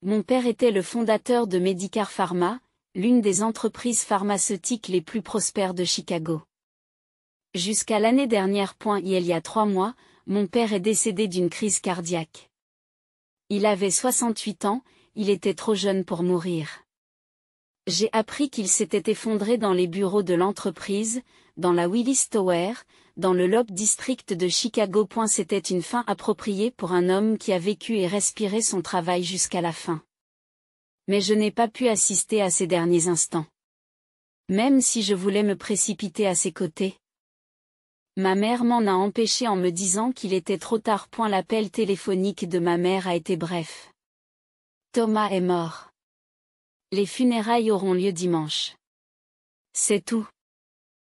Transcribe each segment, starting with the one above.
Mon père était le fondateur de Medicare Pharma, l'une des entreprises pharmaceutiques les plus prospères de Chicago. Jusqu'à l'année dernière. Il y a 3 mois, mon père est décédé d'une crise cardiaque. Il avait 68 ans, il était trop jeune pour mourir. J'ai appris qu'il s'était effondré dans les bureaux de l'entreprise, dans la Willis Tower, dans le Lop District de Chicago. C'était une fin appropriée pour un homme qui a vécu et respiré son travail jusqu'à la fin. Mais je n'ai pas pu assister à ces derniers instants. Même si je voulais me précipiter à ses côtés. Ma mère m'en a empêché en me disant qu'il était trop tard. L'appel téléphonique de ma mère a été bref. Thomas est mort. Les funérailles auront lieu dimanche. C'est tout.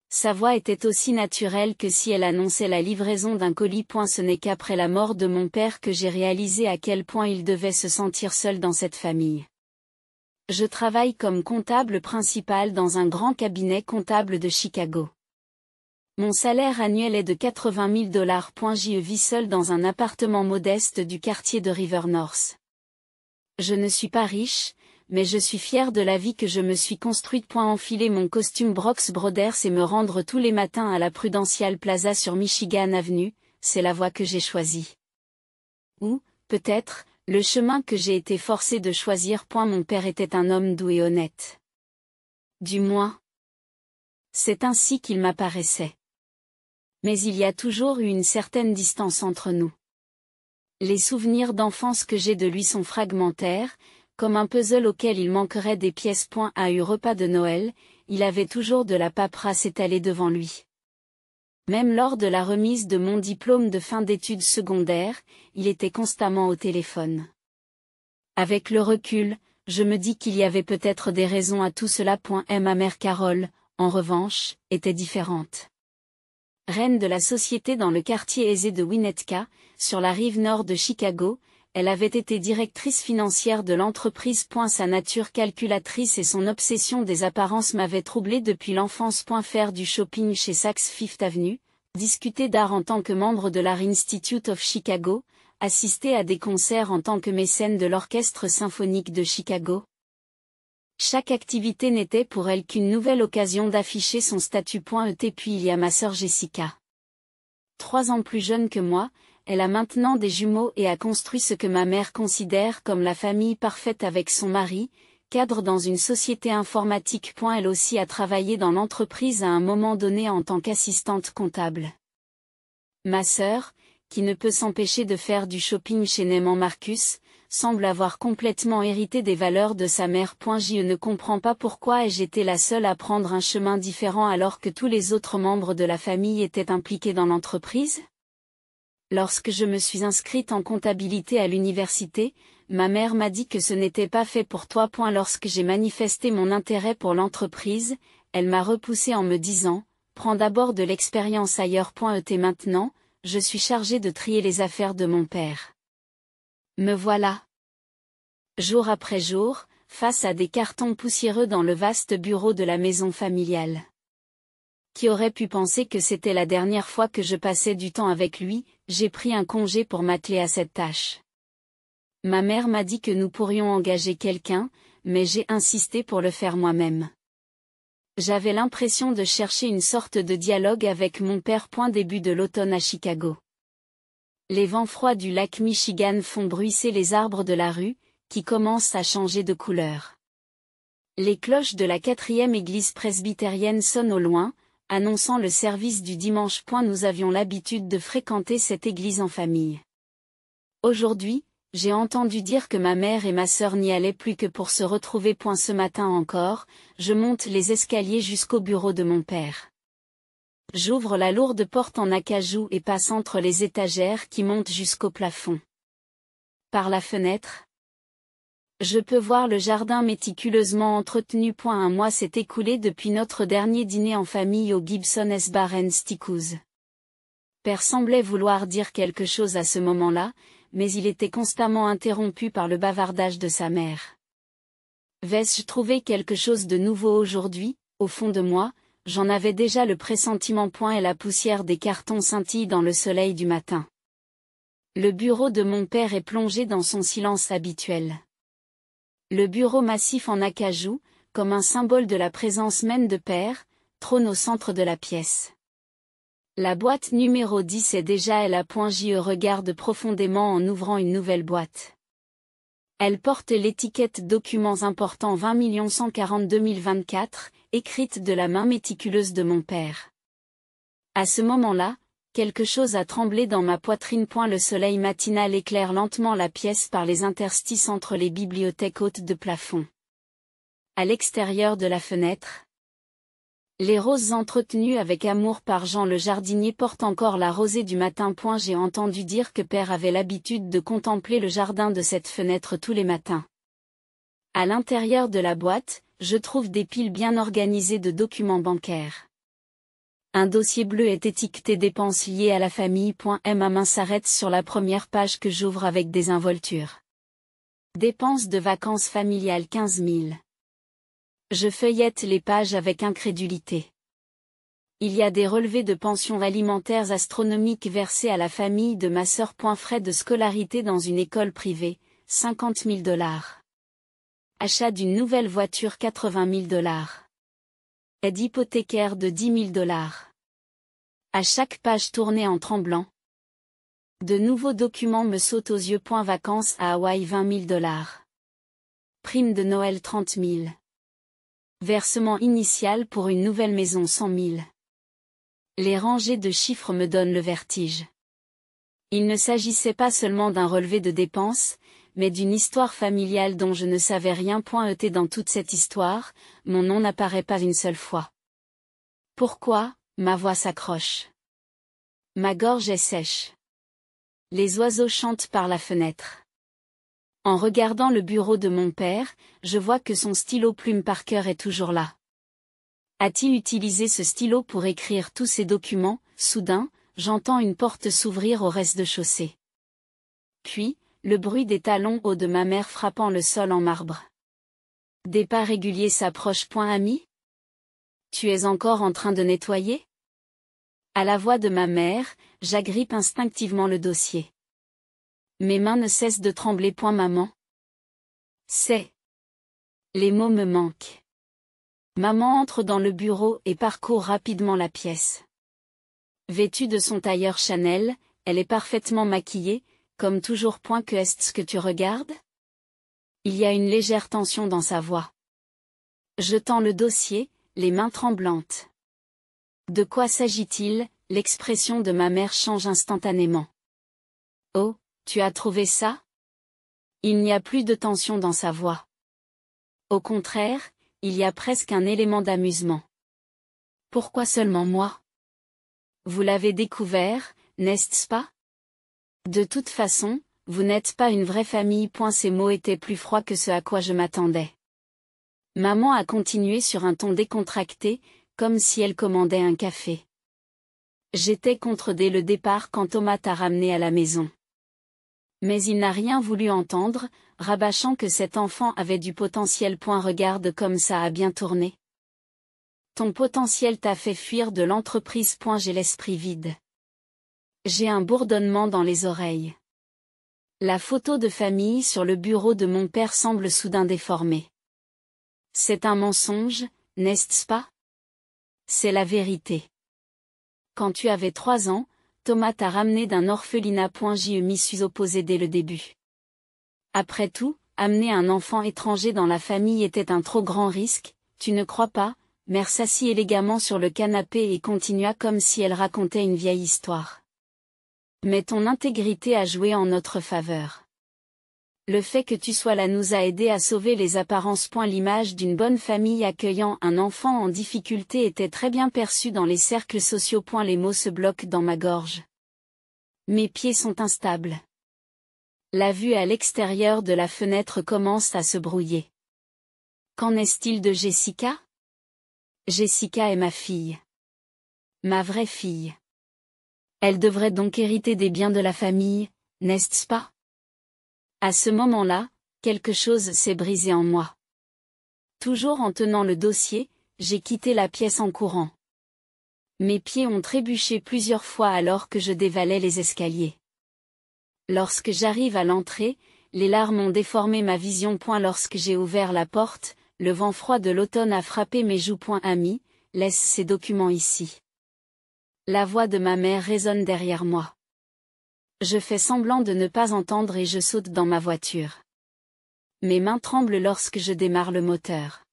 Sa voix était aussi naturelle que si elle annonçait la livraison d'un colis. Ce n'est qu'après la mort de mon père que j'ai réalisé à quel point il devait se sentir seul dans cette famille. Je travaille comme comptable principal dans un grand cabinet comptable de Chicago. Mon salaire annuel est de $80 000. Je vis seul dans un appartement modeste du quartier de River North. Je ne suis pas riche, mais je suis fier de la vie que je me suis construite. Enfiler mon costume Brooks Brothers et me rendre tous les matins à la Prudential Plaza sur Michigan Avenue, c'est la voie que j'ai choisie. Ou, peut-être, le chemin que j'ai été forcé de choisir. Mon père était un homme doux et honnête. Du moins. C'est ainsi qu'il m'apparaissait. Mais il y a toujours eu une certaine distance entre nous. Les souvenirs d'enfance que j'ai de lui sont fragmentaires, comme un puzzle auquel il manquerait des pièces. À un repas de Noël, il avait toujours de la paperasse étalée devant lui. Même lors de la remise de mon diplôme de fin d'études secondaires, il était constamment au téléphone. Avec le recul, je me dis qu'il y avait peut-être des raisons à tout cela. Ma mère Carole, en revanche, était différente. Reine de la société dans le quartier aisé de Winnetka, sur la rive nord de Chicago, elle avait été directrice financière de l'entreprise. Sa nature calculatrice et son obsession des apparences m'avaient troublé depuis l'enfance. Faire du shopping chez Saks Fifth Avenue, discuter d'art en tant que membre de l'Art Institute of Chicago, assister à des concerts en tant que mécène de l'Orchestre symphonique de Chicago. Chaque activité n'était pour elle qu'une nouvelle occasion d'afficher son statut. Puis il y a ma sœur Jessica. 3 ans plus jeune que moi, elle a maintenant des jumeaux et a construit ce que ma mère considère comme la famille parfaite avec son mari, cadre dans une société informatique. Elle aussi a travaillé dans l'entreprise à un moment donné en tant qu'assistante comptable. Ma sœur, qui ne peut s'empêcher de faire du shopping chez Neiman Marcus, semble avoir complètement hérité des valeurs de sa mère. Je ne comprends pas pourquoi j'étais la seule à prendre un chemin différent alors que tous les autres membres de la famille étaient impliqués dans l'entreprise. Lorsque je me suis inscrite en comptabilité à l'université, ma mère m'a dit que ce n'était pas fait pour toi. Lorsque j'ai manifesté mon intérêt pour l'entreprise, elle m'a repoussé en me disant, prends d'abord de l'expérience ailleurs. Maintenant, je suis chargée de trier les affaires de mon père. Me voilà. Jour après jour, face à des cartons poussiéreux dans le vaste bureau de la maison familiale. Qui aurait pu penser que c'était la dernière fois que je passais du temps avec lui? J'ai pris un congé pour m'atteler à cette tâche. Ma mère m'a dit que nous pourrions engager quelqu'un, mais j'ai insisté pour le faire moi-même. J'avais l'impression de chercher une sorte de dialogue avec mon père. Début de l'automne à Chicago. Les vents froids du lac Michigan font bruisser les arbres de la rue, qui commencent à changer de couleur. Les cloches de la 4e église presbytérienne sonnent au loin, annonçant le service du dimanche. Nous avions l'habitude de fréquenter cette église en famille. Aujourd'hui, j'ai entendu dire que ma mère et ma sœur n'y allaient plus que pour se retrouver. Ce matin encore, je monte les escaliers jusqu'au bureau de mon père. J'ouvre la lourde porte en acajou et passe entre les étagères qui montent jusqu'au plafond. Par la fenêtre, je peux voir le jardin méticuleusement entretenu. Un mois s'est écoulé depuis notre dernier dîner en famille au Gibson S Bar and Steakhouse. Père semblait vouloir dire quelque chose à ce moment-là, mais il était constamment interrompu par le bavardage de sa mère. Vais-je trouver quelque chose de nouveau aujourd'hui? Au fond de moi, j'en avais déjà le pressentiment. Et la poussière des cartons scintille dans le soleil du matin. Le bureau de mon père est plongé dans son silence habituel. Le bureau massif en acajou, comme un symbole de la présence même de père, trône au centre de la pièce. La boîte numéro 10 est déjà elle. Je regarde profondément en ouvrant une nouvelle boîte. Elle porte l'étiquette Documents importants 20 140 2024, écrite de la main méticuleuse de mon père. À ce moment-là, quelque chose a tremblé dans ma poitrine. Le soleil matinal éclaire lentement la pièce par les interstices entre les bibliothèques hautes de plafond. À l'extérieur de la fenêtre, les roses entretenues avec amour par Jean le jardinier portent encore la rosée du matin. J'ai entendu dire que père avait l'habitude de contempler le jardin de cette fenêtre tous les matins. À l'intérieur de la boîte, je trouve des piles bien organisées de documents bancaires. Un dossier bleu est étiqueté dépenses liées à la famille. Ma main s'arrête sur la première page que j'ouvre avec désinvolture. Dépenses de vacances familiales 15 000. Je feuillette les pages avec incrédulité. Il y a des relevés de pensions alimentaires astronomiques versés à la famille de ma sœur. Frais de scolarité dans une école privée, 50 000 $. Achat d'une nouvelle voiture 80 000 $. Aide hypothécaire de 10 000 $. À chaque page tournée en tremblant, de nouveaux documents me sautent aux yeux. Vacances à Hawaï 20 000 $. Prime de Noël 30 000. Versement initial pour une nouvelle maison 100 000. Les rangées de chiffres me donnent le vertige. Il ne s'agissait pas seulement d'un relevé de dépenses, mais d'une histoire familiale dont je ne savais rien. Dans toute cette histoire, mon nom n'apparaît pas une seule fois. Pourquoi? Ma voix s'accroche. Ma gorge est sèche. Les oiseaux chantent par la fenêtre. En regardant le bureau de mon père, je vois que son stylo plume Parker est toujours là. A-t-il utilisé ce stylo pour écrire tous ces documents? Soudain, j'entends une porte s'ouvrir au rez-de-chaussée. Puis, le bruit des talons hauts de ma mère frappant le sol en marbre. Des pas réguliers s'approchent. Ami? Tu es encore en train de nettoyer? À la voix de ma mère, j'agrippe instinctivement le dossier. Mes mains ne cessent de trembler. Maman? C'est. Les mots me manquent. Maman entre dans le bureau et parcourt rapidement la pièce. Vêtue de son tailleur Chanel, elle est parfaitement maquillée, comme toujours. Que est-ce que tu regardes? Il y a une légère tension dans sa voix. Je tends le dossier, les mains tremblantes. De quoi s'agit-il? L'expression de ma mère change instantanément. Oh, tu as trouvé ça? Il n'y a plus de tension dans sa voix. Au contraire, il y a presque un élément d'amusement. Pourquoi seulement moi? Vous l'avez découvert, n'est-ce pas? De toute façon, vous n'êtes pas une vraie famille. Ces mots étaient plus froids que ce à quoi je m'attendais. Maman a continué sur un ton décontracté, comme si elle commandait un café. J'étais contre dès le départ quand Thomas t'a ramené à la maison. Mais il n'a rien voulu entendre, rabâchant que cet enfant avait du potentiel. Regarde comme ça a bien tourné. Ton potentiel t'a fait fuir de l'entreprise. J'ai l'esprit vide. J'ai un bourdonnement dans les oreilles. La photo de famille sur le bureau de mon père semble soudain déformée. C'est un mensonge, n'est-ce pas? C'est la vérité. Quand tu avais 3 ans, Thomas t'a ramené d'un orphelinat. Je m'y suis opposé dès le début. Après tout, amener un enfant étranger dans la famille était un trop grand risque, tu ne crois pas? Mère s'assit élégamment sur le canapé et continua comme si elle racontait une vieille histoire. Mais ton intégrité a joué en notre faveur. Le fait que tu sois là nous a aidé à sauver les apparences. L'image d'une bonne famille accueillant un enfant en difficulté était très bien perçue dans les cercles sociaux. Les mots se bloquent dans ma gorge. Mes pieds sont instables. La vue à l'extérieur de la fenêtre commence à se brouiller. Qu'en est-il de Jessica? Jessica est ma fille. Ma vraie fille. Elle devrait donc hériter des biens de la famille, n'est-ce pas? À ce moment-là, quelque chose s'est brisé en moi. Toujours en tenant le dossier, j'ai quitté la pièce en courant. Mes pieds ont trébuché plusieurs fois alors que je dévalais les escaliers. Lorsque j'arrive à l'entrée, les larmes ont déformé ma vision. Lorsque j'ai ouvert la porte, le vent froid de l'automne a frappé mes joues. Ami, laisse ces documents ici. La voix de ma mère résonne derrière moi. Je fais semblant de ne pas entendre et je saute dans ma voiture. Mes mains tremblent lorsque je démarre le moteur.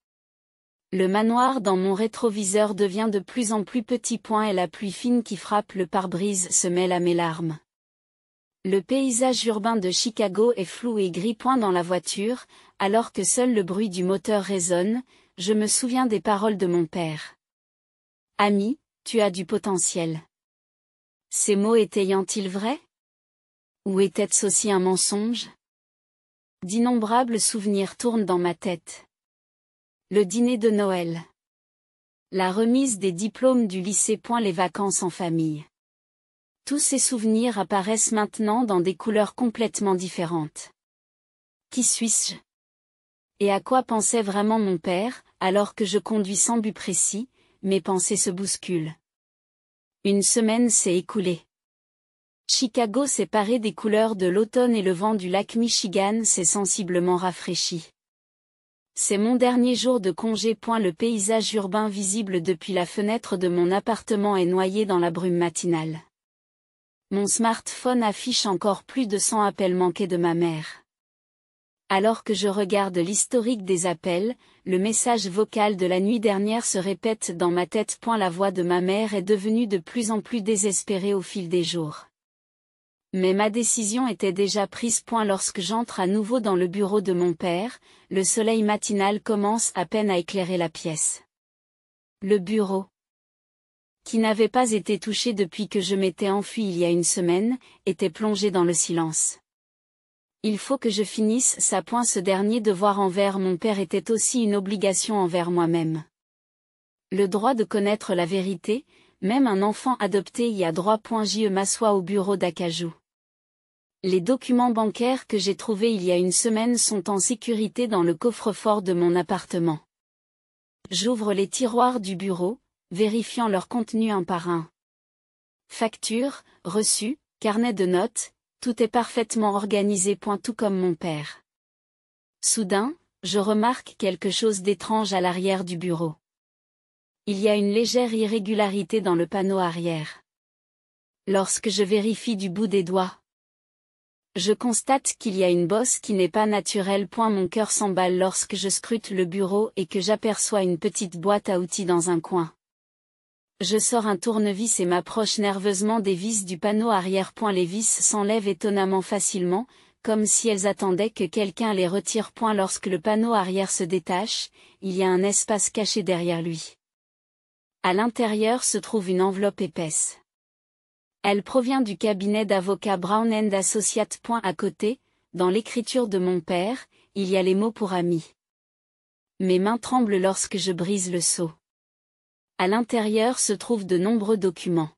Le manoir dans mon rétroviseur devient de plus en plus petit. Et la pluie fine qui frappe le pare-brise se mêle à mes larmes. Le paysage urbain de Chicago est flou et gris. Dans la voiture, alors que seul le bruit du moteur résonne, je me souviens des paroles de mon père. Ami, tu as du potentiel. Ces mots étaient-ils vrais? Ou était-ce aussi un mensonge? D'innombrables souvenirs tournent dans ma tête. Le dîner de Noël. La remise des diplômes du lycée. Les vacances en famille. Tous ces souvenirs apparaissent maintenant dans des couleurs complètement différentes. Qui suis-je? Et à quoi pensait vraiment mon père, alors que je conduis sans but précis, mes pensées se bousculent. Une semaine s'est écoulée. Chicago s'est paré des couleurs de l'automne et le vent du lac Michigan s'est sensiblement rafraîchi. C'est mon dernier jour de congé. Le paysage urbain visible depuis la fenêtre de mon appartement est noyé dans la brume matinale. Mon smartphone affiche encore plus de 100 appels manqués de ma mère. Alors que je regarde l'historique des appels, le message vocal de la nuit dernière se répète dans ma tête. La voix de ma mère est devenue de plus en plus désespérée au fil des jours. Mais ma décision était déjà prise. Lorsque j'entre à nouveau dans le bureau de mon père, le soleil matinal commence à peine à éclairer la pièce. Le bureau, qui n'avait pas été touché depuis que je m'étais enfui il y a une semaine, était plongé dans le silence. Il faut que je finisse ça. Ce dernier devoir envers mon père était aussi une obligation envers moi-même. Le droit de connaître la vérité, même un enfant adopté y a droit. Je m'assois au bureau d'acajou. Les documents bancaires que j'ai trouvés il y a une semaine sont en sécurité dans le coffre-fort de mon appartement. J'ouvre les tiroirs du bureau, vérifiant leur contenu un par un. Factures, reçus, carnet de notes, tout est parfaitement organisé. Tout comme mon père. Soudain, je remarque quelque chose d'étrange à l'arrière du bureau. Il y a une légère irrégularité dans le panneau arrière. Lorsque je vérifie du bout des doigts, je constate qu'il y a une bosse qui n'est pas naturelle. Mon cœur s'emballe lorsque je scrute le bureau et que j'aperçois une petite boîte à outils dans un coin. Je sors un tournevis et m'approche nerveusement des vis du panneau arrière. Les vis s'enlèvent étonnamment facilement, comme si elles attendaient que quelqu'un les retire. Lorsque le panneau arrière se détache, il y a un espace caché derrière lui. À l'intérieur se trouve une enveloppe épaisse. Elle provient du cabinet d'avocats Brown & Associates. À côté, dans l'écriture de mon père, il y a les mots pour ami. Mes mains tremblent lorsque je brise le sceau. À l'intérieur se trouvent de nombreux documents.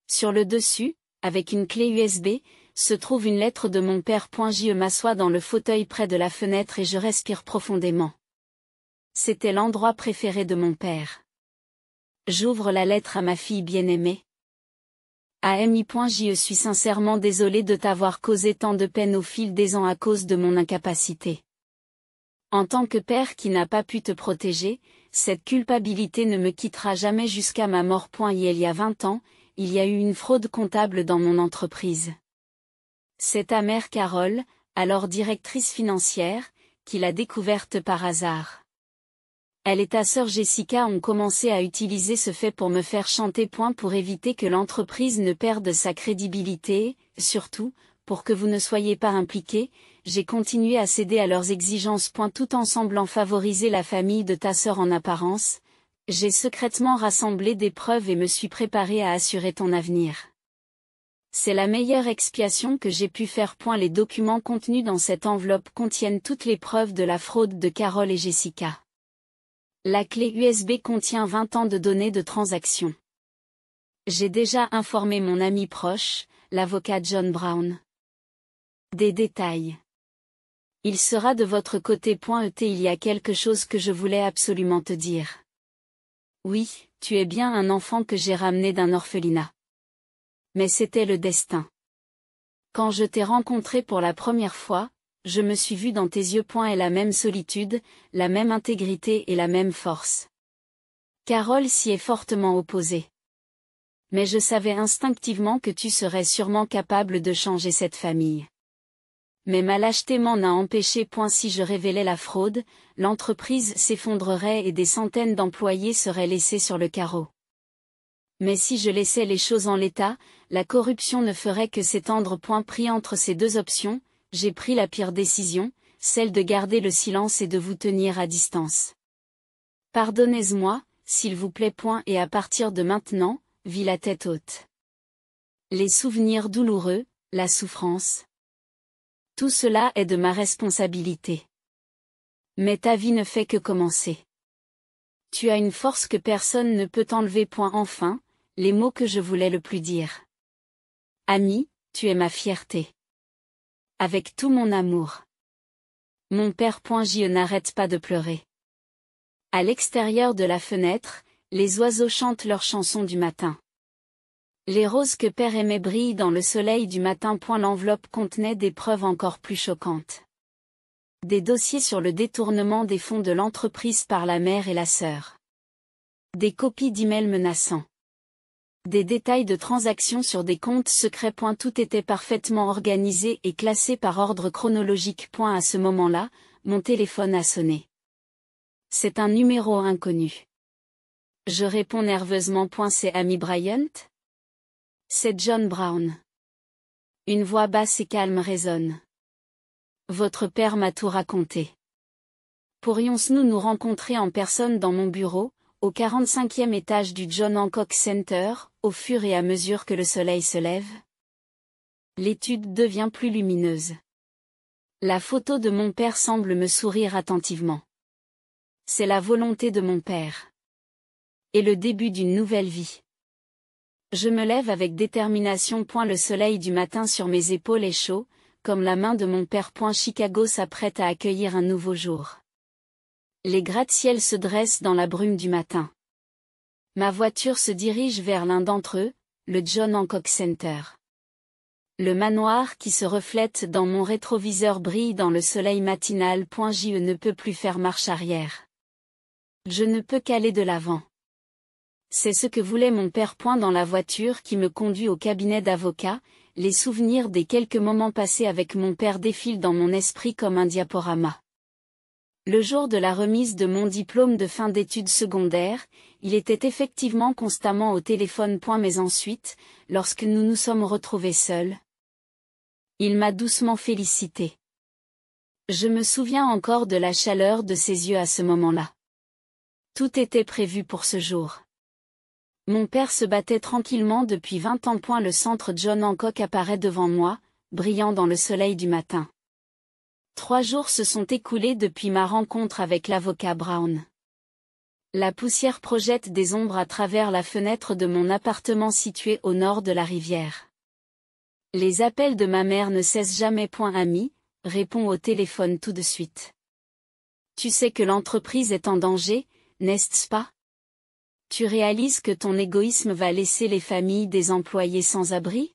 Sur le dessus, avec une clé USB, se trouve une lettre de mon père. Je m'assois dans le fauteuil près de la fenêtre et je respire profondément. C'était l'endroit préféré de mon père. J'ouvre la lettre à ma fille bien-aimée. Ami. Je suis sincèrement désolé de t'avoir causé tant de peine au fil des ans à cause de mon incapacité. En tant que père qui n'a pas pu te protéger, cette culpabilité ne me quittera jamais jusqu'à ma mort. Il y a 20 ans, il y a eu une fraude comptable dans mon entreprise. C'est ta mère Carole, alors directrice financière, qui l'a découverte par hasard. Elle et ta sœur Jessica ont commencé à utiliser ce fait pour me faire chanter. Pour éviter que l'entreprise ne perde sa crédibilité, et, surtout, pour que vous ne soyez pas impliqués, j'ai continué à céder à leurs exigences. Tout en semblant favoriser la famille de ta sœur en apparence, j'ai secrètement rassemblé des preuves et me suis préparé à assurer ton avenir. C'est la meilleure expiation que j'ai pu faire. Les documents contenus dans cette enveloppe contiennent toutes les preuves de la fraude de Carole et Jessica. La clé USB contient 20 ans de données de transaction. J'ai déjà informé mon ami proche, l'avocat John Brown. Des détails. Il sera de votre côté. Il y a quelque chose que je voulais absolument te dire. Oui, tu es bien un enfant que j'ai ramené d'un orphelinat. Mais c'était le destin. Quand je t'ai rencontré pour la première fois, je me suis vu dans tes yeux. Et la même solitude, la même intégrité et la même force. Carole s'y est fortement opposée. Mais je savais instinctivement que tu serais sûrement capable de changer cette famille. Mais ma lâcheté m'en a empêché. Si je révélais la fraude, l'entreprise s'effondrerait et des centaines d'employés seraient laissés sur le carreau. Mais si je laissais les choses en l'état, la corruption ne ferait que s'étendre. Pris entre ces deux options, j'ai pris la pire décision, celle de garder le silence et de vous tenir à distance. Pardonnez-moi, s'il vous plaît. Et à partir de maintenant, vis la tête haute. Les souvenirs douloureux, la souffrance. Tout cela est de ma responsabilité. Mais ta vie ne fait que commencer. Tu as une force que personne ne peut enlever. Enfin, les mots que je voulais le plus dire. Ami, tu es ma fierté. Avec tout mon amour. Mon père. Je n'arrête pas de pleurer. À l'extérieur de la fenêtre, les oiseaux chantent leurs chansons du matin. Les roses que père aimait brillent dans le soleil du matin. L'enveloppe contenait des preuves encore plus choquantes. Des dossiers sur le détournement des fonds de l'entreprise par la mère et la sœur. Des copies d'emails menaçants. Des détails de transactions sur des comptes secrets. Tout était parfaitement organisé et classé par ordre chronologique. À ce moment-là, mon téléphone a sonné. C'est un numéro inconnu. Je réponds nerveusement. C'est Amy Bryant? C'est John Brown. Une voix basse et calme résonne. Votre père m'a tout raconté. Pourrions-nous nous rencontrer en personne dans mon bureau, au 45e étage du John Hancock Center, au fur et à mesure que le soleil se lève? L'étude devient plus lumineuse. La photo de mon père semble me sourire attentivement. C'est la volonté de mon père. Et le début d'une nouvelle vie. Je me lève avec détermination. Le soleil du matin sur mes épaules est chaud, comme la main de mon père. Chicago s'apprête à accueillir un nouveau jour. Les gratte-ciels se dressent dans la brume du matin. Ma voiture se dirige vers l'un d'entre eux, le John Hancock Center. Le manoir qui se reflète dans mon rétroviseur brille dans le soleil matinal. Je ne peux plus faire marche arrière. Je ne peux qu'aller de l'avant. C'est ce que voulait mon père. Dans la voiture qui me conduit au cabinet d'avocat, les souvenirs des quelques moments passés avec mon père défilent dans mon esprit comme un diaporama. Le jour de la remise de mon diplôme de fin d'études secondaires, il était effectivement constamment au téléphone. Mais ensuite, lorsque nous nous sommes retrouvés seuls, il m'a doucement félicité. Je me souviens encore de la chaleur de ses yeux à ce moment-là. Tout était prévu pour ce jour. Mon père se battait tranquillement depuis 20 ans. Le centre John Hancock apparaît devant moi, brillant dans le soleil du matin. 3 jours se sont écoulés depuis ma rencontre avec l'avocat Brown. La poussière projette des ombres à travers la fenêtre de mon appartement situé au nord de la rivière. Les appels de ma mère ne cessent jamais. Ami, répond au téléphone tout de suite. Tu sais que l'entreprise est en danger, n'est-ce pas? Tu réalises que ton égoïsme va laisser les familles des employés sans abri?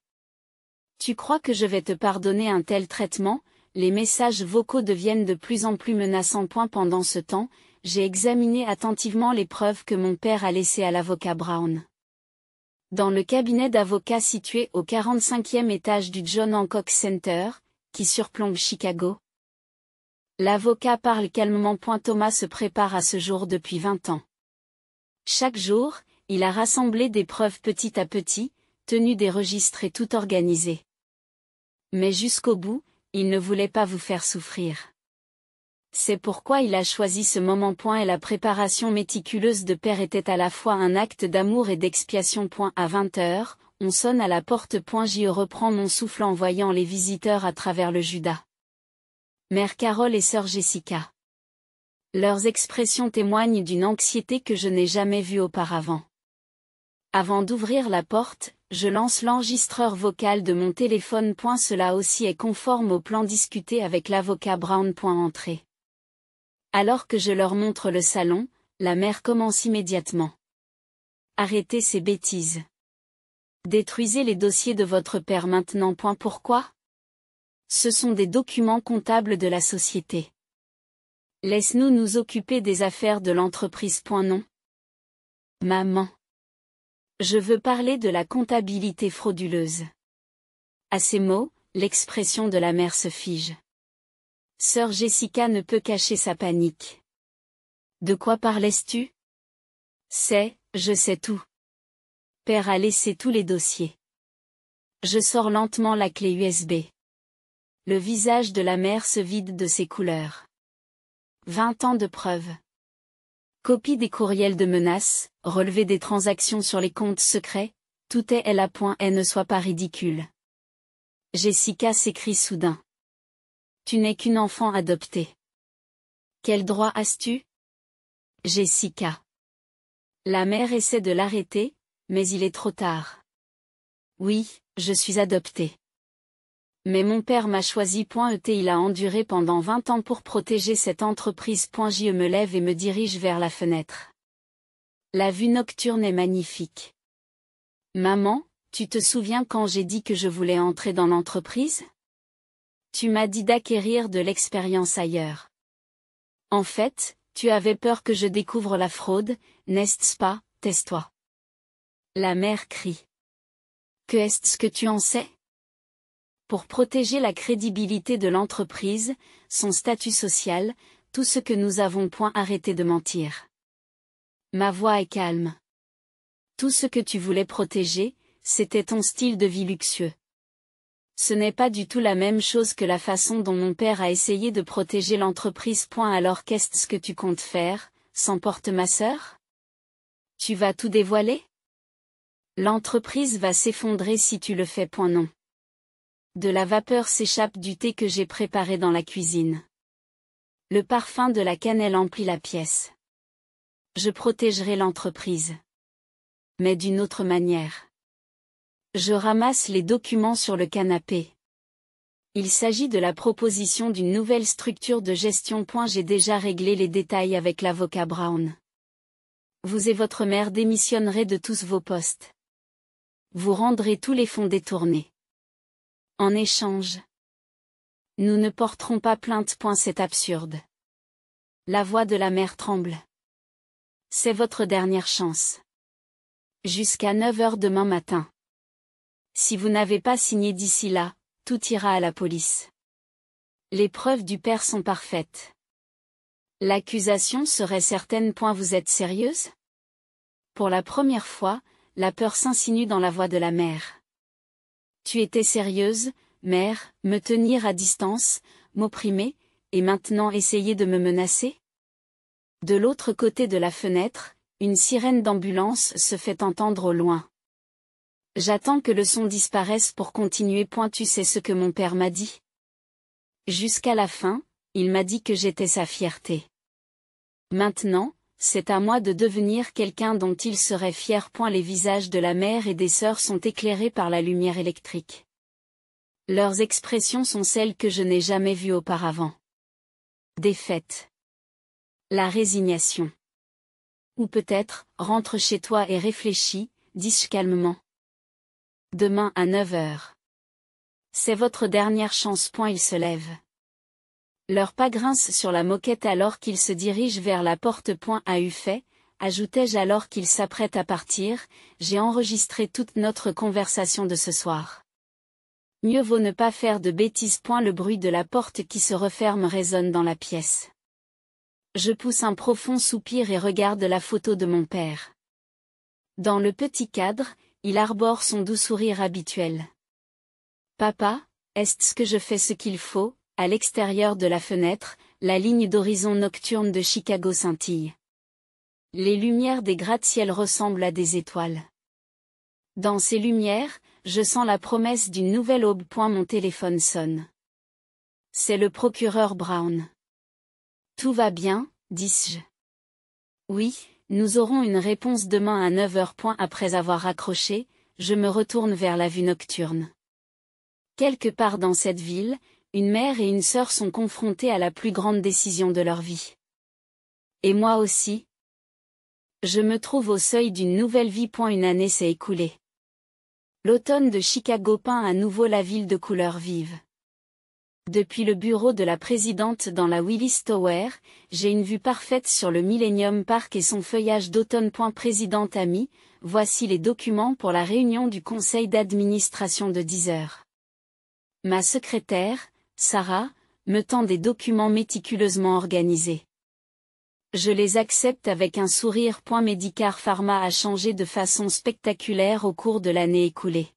Tu crois que je vais te pardonner un tel traitement? Les messages vocaux deviennent de plus en plus menaçants. Pendant ce temps, j'ai examiné attentivement les preuves que mon père a laissées à l'avocat Brown. Dans le cabinet d'avocat situé au 45e étage du John Hancock Center, qui surplombe Chicago. L'avocat parle calmement. Thomas se prépare à ce jour depuis 20 ans. Chaque jour, il a rassemblé des preuves petit à petit, tenu des registres et tout organisé. Mais jusqu'au bout, il ne voulait pas vous faire souffrir. C'est pourquoi il a choisi ce moment. Et la préparation méticuleuse de père était à la fois un acte d'amour et d'expiation. À 20 heures, on sonne à la porte. Je reprends mon souffle en voyant les visiteurs à travers le Judas. Mère Carole et sœur Jessica. Leurs expressions témoignent d'une anxiété que je n'ai jamais vue auparavant. Avant d'ouvrir la porte, je lance l'enregistreur vocal de mon téléphone. Cela aussi est conforme au plan discuté avec l'avocat Brown. Entrée. Alors que je leur montre le salon, la mère commence immédiatement. Arrêtez ces bêtises. Détruisez les dossiers de votre père maintenant. Pourquoi? Ce sont des documents comptables de la société. Laisse-nous nous occuper des affaires de l'entreprise. Non. Maman. Je veux parler de la comptabilité frauduleuse. À ces mots, l'expression de la mère se fige. Sœur Jessica ne peut cacher sa panique. De quoi parlais-tu? Je sais tout. Père a laissé tous les dossiers. Je sors lentement la clé USB. Le visage de la mère se vide de ses couleurs. 20 ans de preuves. Copie des courriels de menaces, relevé des transactions sur les comptes secrets, tout est à point et ne soit pas ridicule. Jessica s'écrie soudain. Tu n'es qu'une enfant adoptée. Quel droit as-tu? Jessica. La mère essaie de l'arrêter, mais il est trop tard. Oui, je suis adoptée. Mais mon père m'a choisi. Il a enduré pendant 20 ans pour protéger cette entreprise. Je me lève et me dirige vers la fenêtre. La vue nocturne est magnifique. Maman, tu te souviens quand j'ai dit que je voulais entrer dans l'entreprise? Tu m'as dit d'acquérir de l'expérience ailleurs. En fait, tu avais peur que je découvre la fraude, n'est-ce pas? Tais-toi. La mère crie. Que est-ce que tu en sais? Pour protéger la crédibilité de l'entreprise, son statut social, tout ce que nous avons arrêté de mentir. Ma voix est calme. Tout ce que tu voulais protéger, c'était ton style de vie luxueux. Ce n'est pas du tout la même chose que la façon dont mon père a essayé de protéger l'entreprise. Alors qu'est-ce que tu comptes faire, s'emporte ma sœur? Tu vas tout dévoiler? L'entreprise va s'effondrer si tu le fais. Non. De la vapeur s'échappe du thé que j'ai préparé dans la cuisine. Le parfum de la cannelle emplit la pièce. Je protégerai l'entreprise. Mais d'une autre manière. Je ramasse les documents sur le canapé. Il s'agit de la proposition d'une nouvelle structure de gestion. J'ai déjà réglé les détails avec l'avocat Brown. Vous et votre mère démissionnerez de tous vos postes. Vous rendrez tous les fonds détournés. En échange, nous ne porterons pas plainte. C'est absurde. La voix de la mère tremble. C'est votre dernière chance. Jusqu'à 9 heures demain matin. Si vous n'avez pas signé d'ici là, tout ira à la police. Les preuves du père sont parfaites. L'accusation serait certaine. Vous êtes sérieuse? Pour la première fois, la peur s'insinue dans la voix de la mère. Tu étais sérieuse, mère, me tenir à distance, m'opprimer, et maintenant essayer de me menacer? De l'autre côté de la fenêtre, une sirène d'ambulance se fait entendre au loin. J'attends que le son disparaisse pour continuer. Tu sais ce que mon père m'a dit? Jusqu'à la fin, il m'a dit que j'étais sa fierté. Maintenant, c'est à moi de devenir quelqu'un dont il serait fier. Les visages de la mère et des sœurs sont éclairés par la lumière électrique. Leurs expressions sont celles que je n'ai jamais vues auparavant. Défaite. La résignation. Ou peut-être, rentre chez toi et réfléchis, dis-je calmement. Demain à 9 heures. C'est votre dernière chance. Il se lève. Leurs pas grincent sur la moquette alors qu'il se dirige vers la porte. A eu fait, ajoutai-je alors qu'il s'apprête à partir, j'ai enregistré toute notre conversation de ce soir. Mieux vaut ne pas faire de bêtises. Le bruit de la porte qui se referme résonne dans la pièce. Je pousse un profond soupir et regarde la photo de mon père. Dans le petit cadre, il arbore son doux sourire habituel. Papa, est-ce que je fais ce qu'il faut? À l'extérieur de la fenêtre, la ligne d'horizon nocturne de Chicago scintille. Les lumières des gratte-ciel ressemblent à des étoiles. Dans ces lumières, je sens la promesse d'une nouvelle aube. Mon téléphone sonne. C'est le procureur Brown. Tout va bien, dis-je. Oui, nous aurons une réponse demain à 9 heures. Après avoir raccroché, je me retourne vers la vue nocturne. Quelque part dans cette ville, une mère et une sœur sont confrontées à la plus grande décision de leur vie. Et moi aussi. Je me trouve au seuil d'une nouvelle vie. Une année s'est écoulée. L'automne de Chicago peint à nouveau la ville de couleurs vives. Depuis le bureau de la présidente dans la Willis Tower, j'ai une vue parfaite sur le Millennium Park et son feuillage d'automne. Présidente Amy, voici les documents pour la réunion du conseil d'administration de 10 heures. Ma secrétaire, Sarah, me tend des documents méticuleusement organisés. Je les accepte avec un sourire. Medicar Pharma a changé de façon spectaculaire au cours de l'année écoulée.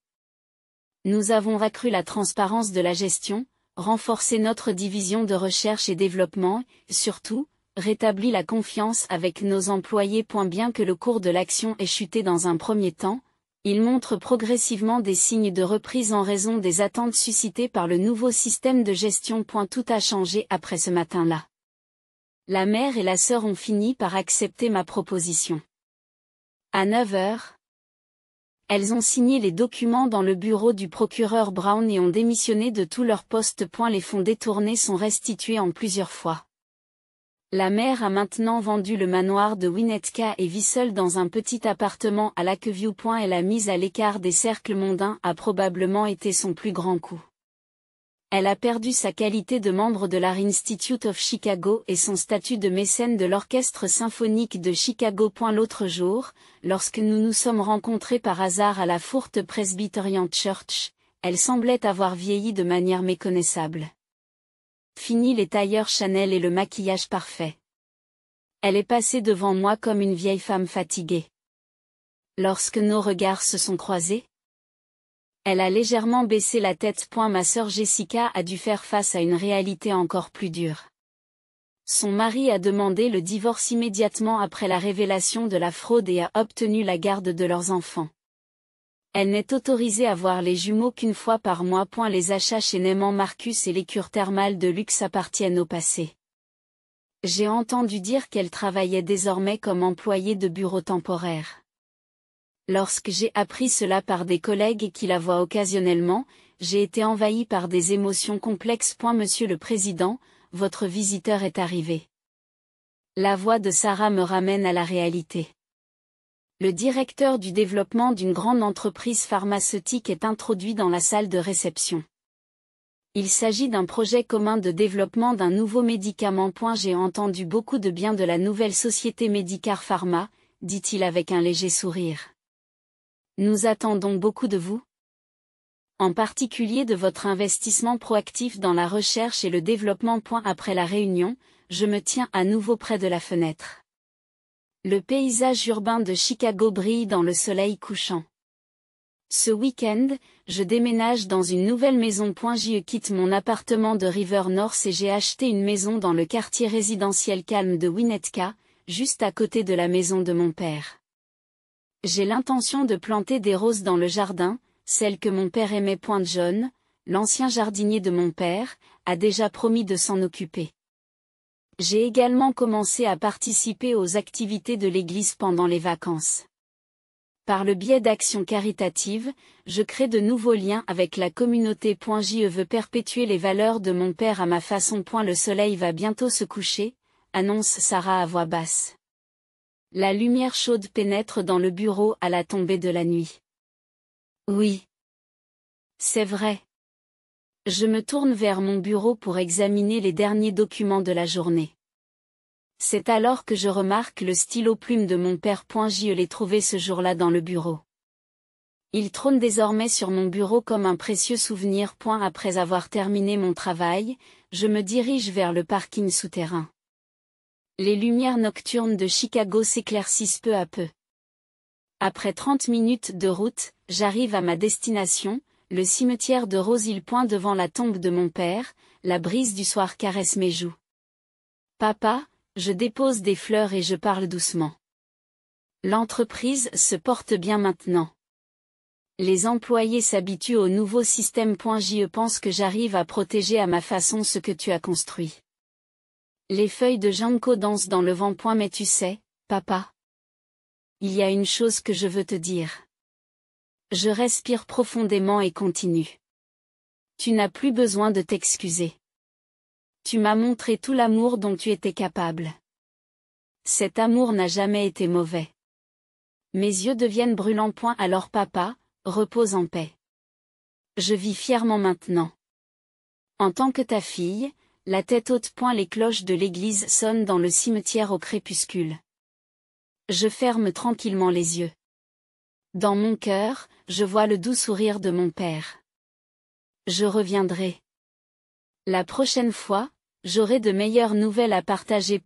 Nous avons accru la transparence de la gestion, renforcé notre division de recherche et développement, et surtout, rétabli la confiance avec nos employés. Bien que le cours de l'action ait chuté dans un premier temps, il montre progressivement des signes de reprise en raison des attentes suscitées par le nouveau système de gestion. Tout a changé après ce matin-là. La mère et la sœur ont fini par accepter ma proposition. À 9 heures, elles ont signé les documents dans le bureau du procureur Brown et ont démissionné de tous leurs postes. Les fonds détournés sont restitués en plusieurs fois. La mère a maintenant vendu le manoir de Winnetka et vit seule dans un petit appartement à Lakeview. Et la mise à l'écart des cercles mondains a probablement été son plus grand coup. Elle a perdu sa qualité de membre de l'Art Institute of Chicago et son statut de mécène de l'Orchestre symphonique de Chicago. L'autre jour, lorsque nous nous sommes rencontrés par hasard à la Fort Presbyterian Church, elle semblait avoir vieilli de manière méconnaissable. Fini les tailleurs Chanel et le maquillage parfait. Elle est passée devant moi comme une vieille femme fatiguée. Lorsque nos regards se sont croisés, elle a légèrement baissé la tête. Ma sœur Jessica a dû faire face à une réalité encore plus dure. Son mari a demandé le divorce immédiatement après la révélation de la fraude et a obtenu la garde de leurs enfants. Elle n'est autorisée à voir les jumeaux qu'une fois par mois. Les achats chez Neiman Marcus et les cures thermales de luxe appartiennent au passé. J'ai entendu dire qu'elle travaillait désormais comme employée de bureau temporaire. Lorsque j'ai appris cela par des collègues qui la voient occasionnellement, j'ai été envahi par des émotions complexes. Monsieur le Président, votre visiteur est arrivé. La voix de Sarah me ramène à la réalité. Le directeur du développement d'une grande entreprise pharmaceutique est introduit dans la salle de réception. Il s'agit d'un projet commun de développement d'un nouveau médicament. J'ai entendu beaucoup de bien de la nouvelle société Medicar Pharma, dit-il avec un léger sourire. Nous attendons beaucoup de vous. En particulier de votre investissement proactif dans la recherche et le développement. Après la réunion, je me tiens à nouveau près de la fenêtre. Le paysage urbain de Chicago brille dans le soleil couchant. Ce week-end, je déménage dans une nouvelle maison. Je quitte mon appartement de River North et j'ai acheté une maison dans le quartier résidentiel calme de Winnetka, juste à côté de la maison de mon père. J'ai l'intention de planter des roses dans le jardin, celles que mon père aimait. John, l'ancien jardinier de mon père, a déjà promis de s'en occuper. J'ai également commencé à participer aux activités de l'église pendant les vacances. Par le biais d'actions caritatives, je crée de nouveaux liens avec la communauté. Je veux perpétuer les valeurs de mon père à ma façon. Le soleil va bientôt se coucher, annonce Sarah à voix basse. La lumière chaude pénètre dans le bureau à la tombée de la nuit. Oui. C'est vrai. Je me tourne vers mon bureau pour examiner les derniers documents de la journée. C'est alors que je remarque le stylo plume de mon père. Je l'ai trouvé ce jour-là dans le bureau. Il trône désormais sur mon bureau comme un précieux souvenir. Après avoir terminé mon travail, je me dirige vers le parking souterrain. Les lumières nocturnes de Chicago s'éclaircissent peu à peu. Après 30 minutes de route, j'arrive à ma destination, le cimetière de Rose Hill. Devant la tombe de mon père, la brise du soir caresse mes joues. Papa, je dépose des fleurs et je parle doucement. L'entreprise se porte bien maintenant. Les employés s'habituent au nouveau système. Je pense que j'arrive à protéger à ma façon ce que tu as construit. Les feuilles de ginkgo dansent dans le vent. Mais tu sais, papa, il y a une chose que je veux te dire. Je respire profondément et continue. Tu n'as plus besoin de t'excuser. Tu m'as montré tout l'amour dont tu étais capable. Cet amour n'a jamais été mauvais. Mes yeux deviennent brûlants. Alors papa, repose en paix. Je vis fièrement maintenant. En tant que ta fille, la tête haute, les cloches de l'église sonnent dans le cimetière au crépuscule. Je ferme tranquillement les yeux. Dans mon cœur, je vois le doux sourire de mon père. Je reviendrai. La prochaine fois, j'aurai de meilleures nouvelles à partager.